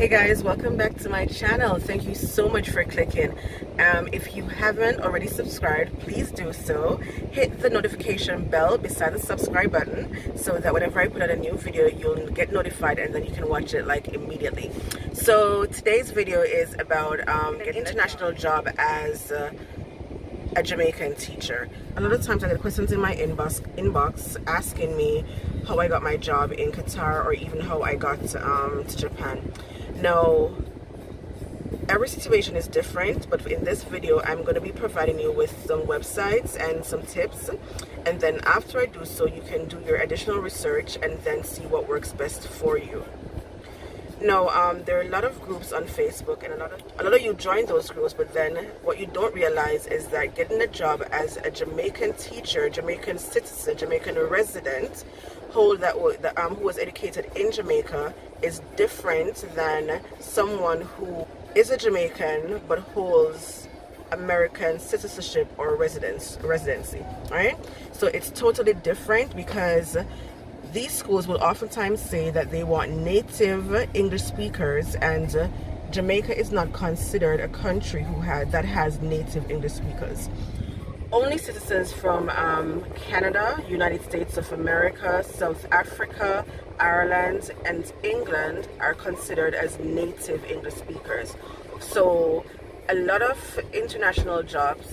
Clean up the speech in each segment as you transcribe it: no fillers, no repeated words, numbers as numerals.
Hey guys, welcome back to my channel. Thank you so much for clicking. If you haven't already subscribed, please do so. Hit the notification bell beside the subscribe button so that whenever I put out a new video, you'll get notified and then you can watch it like immediately. So today's video is about an international job as a Jamaican teacher. A lot of times I get questions in my inbox asking me how I got my job in Qatar or even how I got to Japan. Now, every situation is different, but in this video I'm going to be providing you with some websites and some tips, and then after I do so you can do your additional research and then see what works best for you. Now, there are a lot of groups on Facebook, and a lot of you join those groups, but then what you don't realize is that getting a job as a Jamaican teacher, Jamaican citizen, Jamaican resident, who was educated in Jamaica is different than someone who is a Jamaican but holds American citizenship or residency, right? So it's totally different because these schools will oftentimes say that they want native English speakers, and Jamaica is not considered a country that has native English speakers. Only citizens from Canada, United States of America, South Africa, Ireland, and England are considered as native English speakers. So a lot of international jobs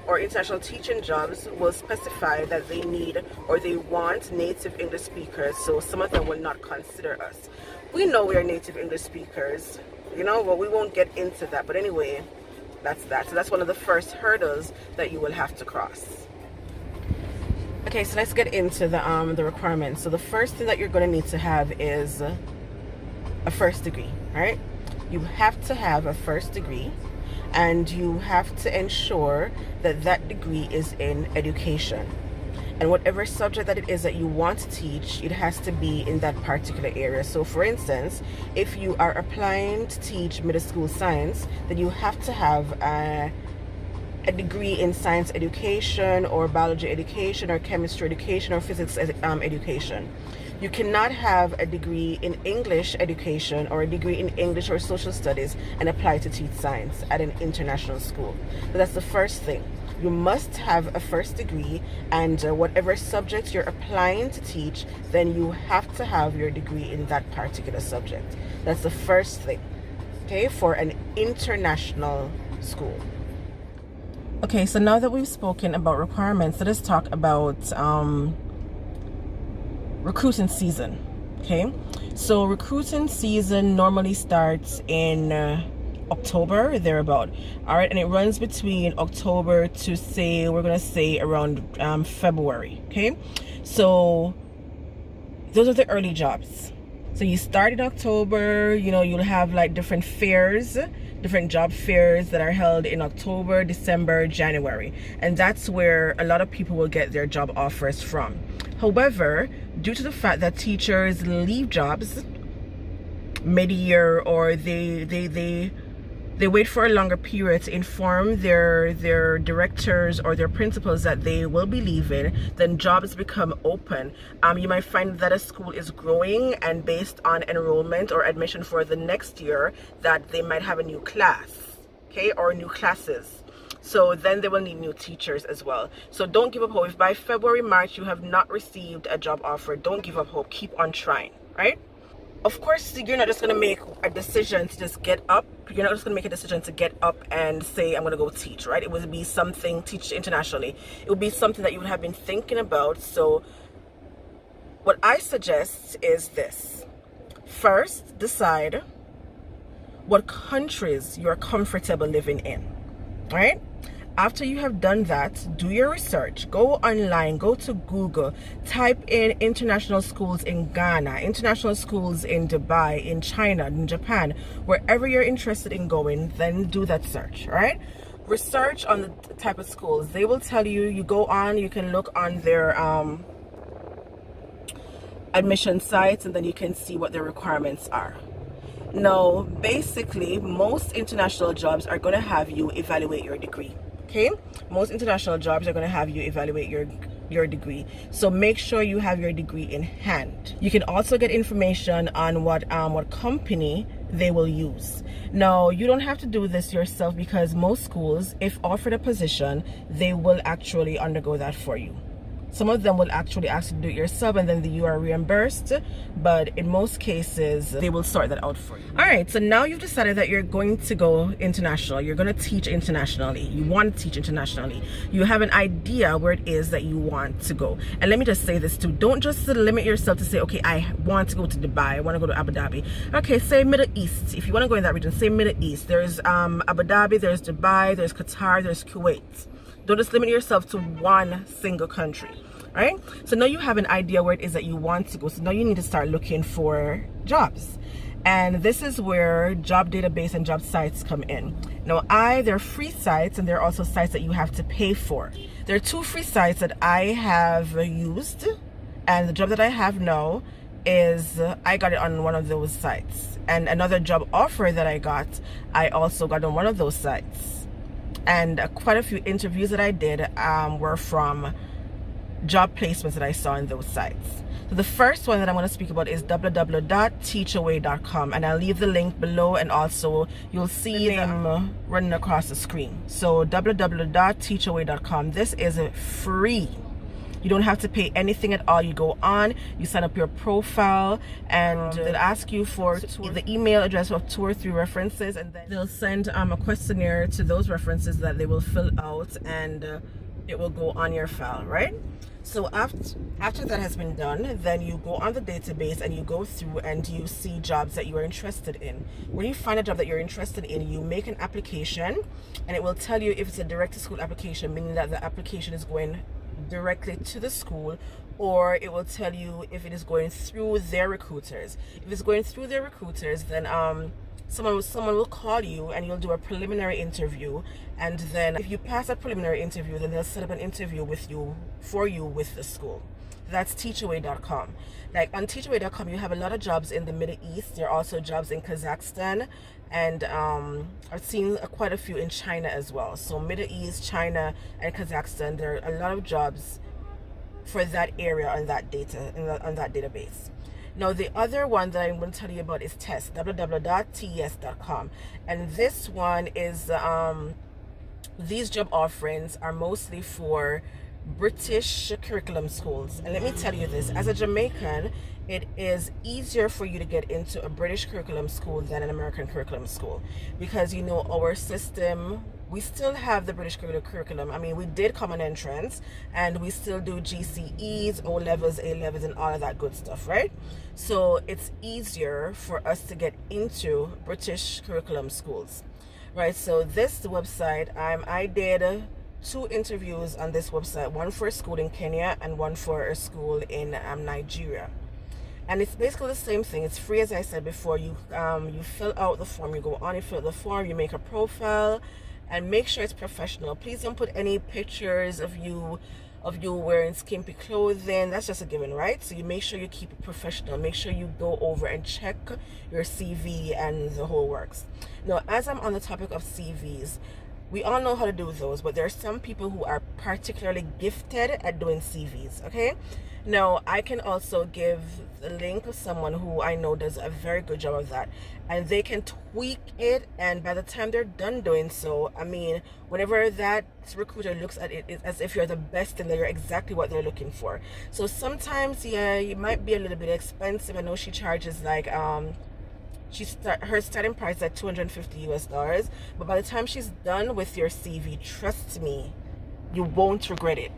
or international teaching jobs will specify that they need or they want native English speakers, so some of them will not consider us. We know we are native English speakers, you know, but we won't get into that. But anyway, that's that. So that's one of the first hurdles that you will have to cross. Okay, so let's get into the requirements. So the first thing that you're going to need to have is a first degree, right? You have to have a first degree, and you have to ensure that that degree is in education. And whatever subject that it is that you want to teach, it has to be in that particular area. So for instance, if you are applying to teach middle school science, then you have to have a degree in science education or biology education or chemistry education or physics education. You cannot have a degree in English education or a degree in English or social studies and apply to teach science at an international school. So that's the first thing. You must have a first degree, and whatever subject you're applying to teach, then you have to have your degree in that particular subject. That's the first thing, okay, for an international school. Okay, so now that we've spoken about requirements, let us talk about recruiting season. Okay, so recruiting season normally starts in October, thereabout. All right, and it runs between October to we're gonna say around February. Okay, so those are the early jobs. So you start in October, you know, you'll have like different job fairs that are held in October, December, January, and that's where a lot of people will get their job offers from. However, due to the fact that teachers leave jobs mid-year, or they wait for a longer period to inform their directors or their principals that they will be leaving, then jobs become open. You might find that a school is growing, and based on enrollment or admission for the next year, that they might have a new class, okay, or new classes. So then they will need new teachers as well. So don't give up hope. If by February, March you have not received a job offer, don't give up hope. Keep on trying, right? Of course, you're not just going to make a decision to just get up. You're not just going to make a decision to get up and say, I'm going to go teach, right? It would be something, teach internationally. It would be something that you would have been thinking about. So what I suggest is this. First, decide what countries you're comfortable living in, right? After you have done that, do your research. Go online, go to Google, type in international schools in Ghana, international schools in Dubai, in China, in Japan, wherever you're interested in going, then do that search, right? Research on the type of schools. They will tell you, you go on, you can look on their admission sites, and then you can see what their requirements are. Now, basically, most international jobs are going to have you evaluate your degree. Okay, most international jobs are going to have you evaluate your degree, so make sure you have your degree in hand. You can also get information on what company they will use. Now, you don't have to do this yourself, because most schools, if offered a position, they will actually undergo that for you. Some of them will actually ask you to do it yourself, and then you are reimbursed, but in most cases they will sort that out for you. All right, so now you've decided that you're going to go international. You're going to teach internationally. You want to teach internationally. You have an idea where it is that you want to go. And let me just say this too, don't just limit yourself to say, okay, I want to go to Dubai, I want to go to Abu Dhabi. Okay, say Middle East. If you want to go in that region, say Middle East. There's Abu Dhabi, there's Dubai, there's Qatar, there's Kuwait. Don't just limit yourself to one single country. All right, so now you have an idea where it is that you want to go. So now you need to start looking for jobs, and this is where job database and job sites come in. Now, there are free sites, and there are also sites that you have to pay for. There are 2 free sites that I have used, and the job that I have now is I got it on one of those sites, and another job offer that I also got on one of those sites. And quite a few interviews that I did were from job placements that I saw in those sites. So the first one that I'm going to speak about is www.teachaway.com, and I'll leave the link below, and also you'll see them running across the screen. So www.teachaway.com. This is free. You don't have to pay anything at all. You go on, you sign up your profile, and they'll ask you for the email address of 2 or 3 references, and then they'll send a questionnaire to those references that they will fill out, and it will go on your file, right? So after that has been done, then you go on the database and you go through and you see jobs that you are interested in. When you find a job that you're interested in, you make an application, and it will tell you if it's a direct to school application, meaning that the application is going directly to the school, or it will tell you if it is going through their recruiters. If it's going through their recruiters, then someone will call you and you'll do a preliminary interview, and then if you pass that preliminary interview, then they'll set up an interview with you with the school. That's teachaway.com. Like on teachaway.com, you have a lot of jobs in the Middle East. There are also jobs in Kazakhstan, and I've seen quite a few in China as well. So Middle East, China, and Kazakhstan, there are a lot of jobs for that area on that database. Now, the other one that I'm going to tell you about is TESS, www.tes.com, and this one is these job offerings are mostly for British curriculum schools. And let me tell you this, as a Jamaican, it is easier for you to get into a British curriculum school than an American curriculum school, because you know our system, we still have the British curriculum. I mean, we did common entrance, and we still do GCEs, O levels, A levels, and all of that good stuff, right? So it's easier for us to get into British curriculum schools, right? So this website, I did 2 interviews on this website, one for a school in Kenya and one for a school in Nigeria. And it's basically the same thing. It's free, as I said before. You fill out the form, you go on, you fill out the form, you make a profile, and make sure it's professional. Please don't put any pictures of you wearing skimpy clothing. That's just a given, right? So you make sure you keep it professional. Make sure you go over and check your CV and the whole works. Now, as I'm on the topic of CVs, we all know how to do those, but there are some people who are particularly gifted at doing CVs, okay? Now, I can also give the link of someone who I know does a very good job of that, and they can tweak it, and by the time they're done doing so, I mean, whenever that recruiter looks at it, it's as if you're the best and that you're exactly what they're looking for. So sometimes, yeah, you might be a little bit expensive. I know she charges like her starting price at $250, but by the time she's done with your CV, trust me, you won't regret it.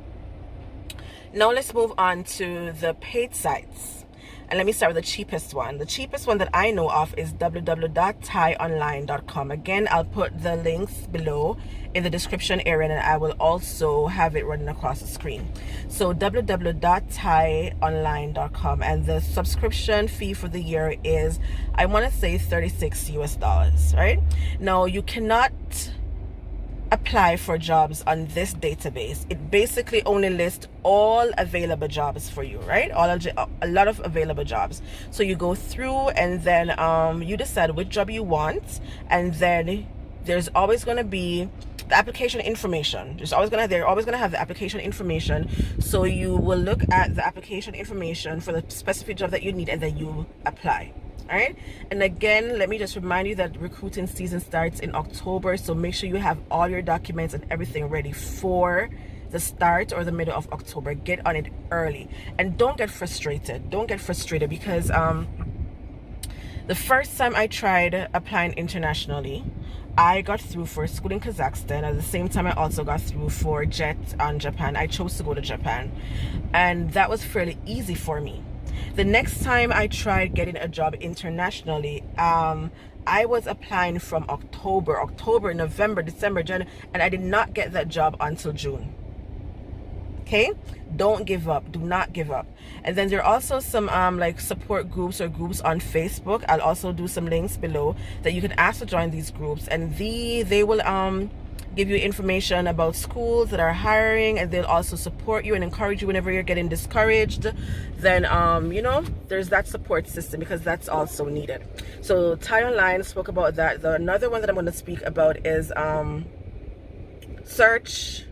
Now let's move on to the paid sites, and let me start with the cheapest one. The cheapest one that I know of is www.thaione.com. Again, I'll put the links below in the description area, and I will also have it running across the screen. So www.thaione.com, and the subscription fee for the year is, I want to say, $36, right? Now, you cannot apply for jobs on this database. It basically only lists all available jobs for you, right? A lot of available jobs. So you go through, and then you decide which job you want, and then there's always going to be the application information. They're always going to have the application information. So you will look at the application information for the specific job that you need, and then you apply. All right, and again, let me just remind you that recruiting season starts in October, so make sure you have all your documents and everything ready for the start or the middle of October. Get on it early, and don't get frustrated. Don't get frustrated because the first time I tried applying internationally, I got through for school in Kazakhstan. At the same time, I also got through for JET on Japan. I chose to go to Japan, and that was fairly easy for me. The next time I tried getting a job internationally, I was applying from October, November, December, January, and I did not get that job until June. Okay, don't give up. Do not give up. And then there are also some like support groups or groups on Facebook. I'll also do some links below that you can ask to join these groups, and they will give you information about schools that are hiring, and they'll also support you and encourage you whenever you're getting discouraged. Then you know, there's that support system, because that's also needed. So Thai Online spoke about that. Another one that I'm going to speak about is search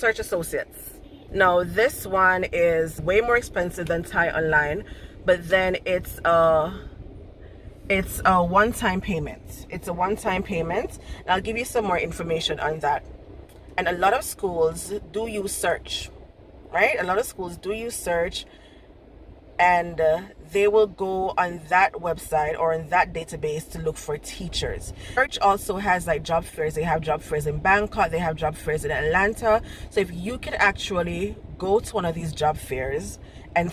associates. Now this one is way more expensive than Thai Online, but then it's a one-time payment. It's a one-time payment. And I'll give you some more information on that. And a lot of schools do use search, right? A lot of schools do use search, and they will go on that website or in that database to look for teachers. Search also has like job fairs. They have job fairs in Bangkok, they have job fairs in Atlanta. So if you can actually go to one of these job fairs and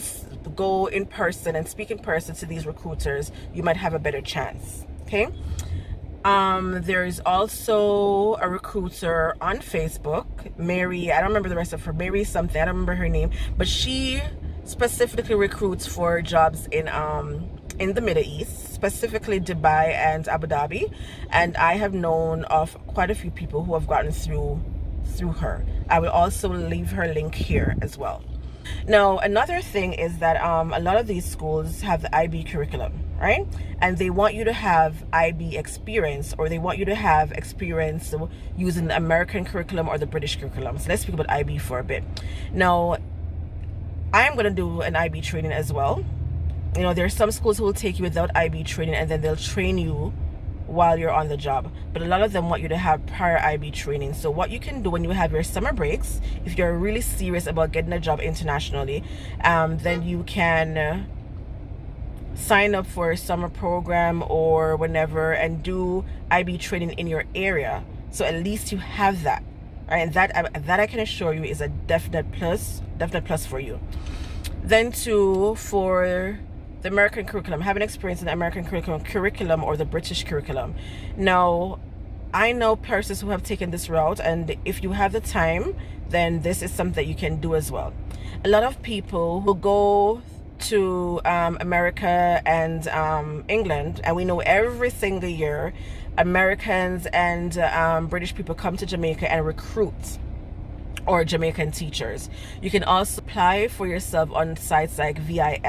go in person and speak in person to these recruiters, you might have a better chance. Okay, there's also a recruiter on Facebook, Mary, I don't remember the rest of her, Mary something, I don't remember her name, but she specifically recruits for jobs in the Middle East, specifically Dubai and Abu Dhabi, and I have known of quite a few people who have gotten through her. I will also leave her link here as well. Now another thing is that a lot of these schools have the IB curriculum, right? And they want you to have IB experience, or they want you to have experience using the American curriculum or the British curriculum. So let's speak about IB for a bit. Now I'm going to do an IB training as well. You know, there are some schools who will take you without IB training, and then they'll train you while you're on the job. But a lot of them want you to have prior IB training. So what you can do when you have your summer breaks, if you're really serious about getting a job internationally, then you can sign up for a summer program or whenever and do IB training in your area. So at least you have that. Right, and that I can assure you is a definite plus for you. Then too, for the American curriculum, having experience in the American curriculum or the British curriculum. Now, I know persons who have taken this route, and if you have the time, then this is something that you can do as well. A lot of people will go to America and England, and we know every single year Americans and British people come to Jamaica and recruit, or Jamaican teachers. You can also apply for yourself on sites like VIP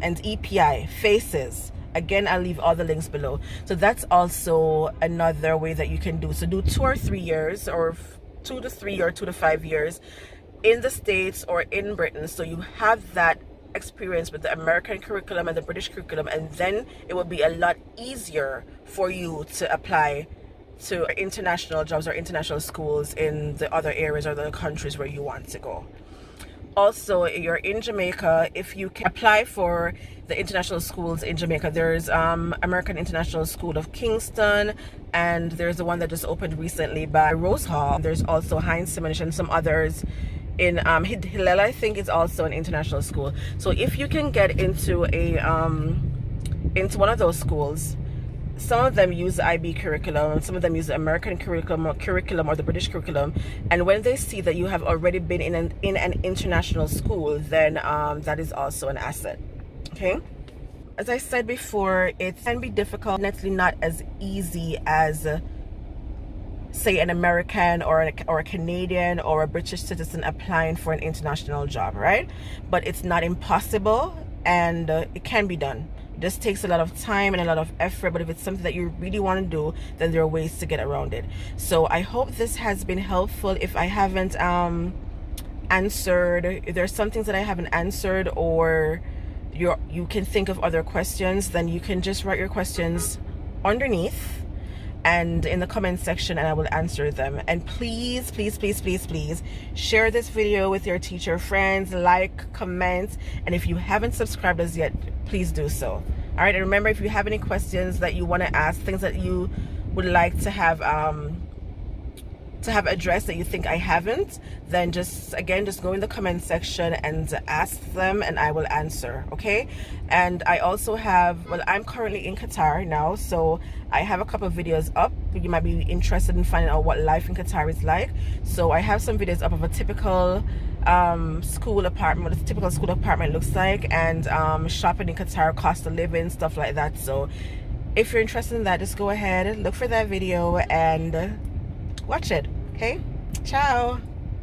and EPI, Faces. Again, I'll leave all the links below. So that's also another way that you can do. So do 2 or 3 years, or 2 to 3 or 2 to 5 years in the States or in Britain. So you have that experience with the American curriculum and the British curriculum, and then it will be a lot easier for you to apply to international jobs or international schools in the other areas or the countries where you want to go. Also, you're in Jamaica, if you can apply for the international schools in Jamaica, there's American International School of Kingston, and there's the one that just opened recently by Rose Hall. There's also Heinz Simonish and some others in Hillel, I think, is also an international school. So if you can get into into one of those schools, some of them use the IB curriculum, some of them use the American curriculum or the British curriculum, and when they see that you have already been in an international school, then that is also an asset. Okay, as I said before, it can be difficult, definitely not as easy as say an American or a Canadian or a British citizen applying for an international job, right? But it's not impossible, and it can be done. It just takes a lot of time and a lot of effort, but if it's something that you really want to do, then there are ways to get around it. So I hope this has been helpful. If I haven't answered, if there's some things that I haven't answered or you can think of other questions, then you can just write your questions underneath and in the comment section, and I will answer them. And please, please, please, please, please share this video with your teacher friends, like, comment, and if you haven't subscribed as yet, please do so. All right, and remember, if you have any questions that you want to ask, things that you would like to have addressed that you think I haven't, then just go in the comment section and ask them, and I will answer. Okay? And I also have, well, I'm currently in Qatar now, so I have a couple of videos up. You might be interested in finding out what life in Qatar is like. So I have some videos up of a typical school apartment, what a typical school apartment looks like, and shopping in Qatar, cost of living, stuff like that. So if you're interested in that, just go ahead, look for that video and watch it. Okay, ciao.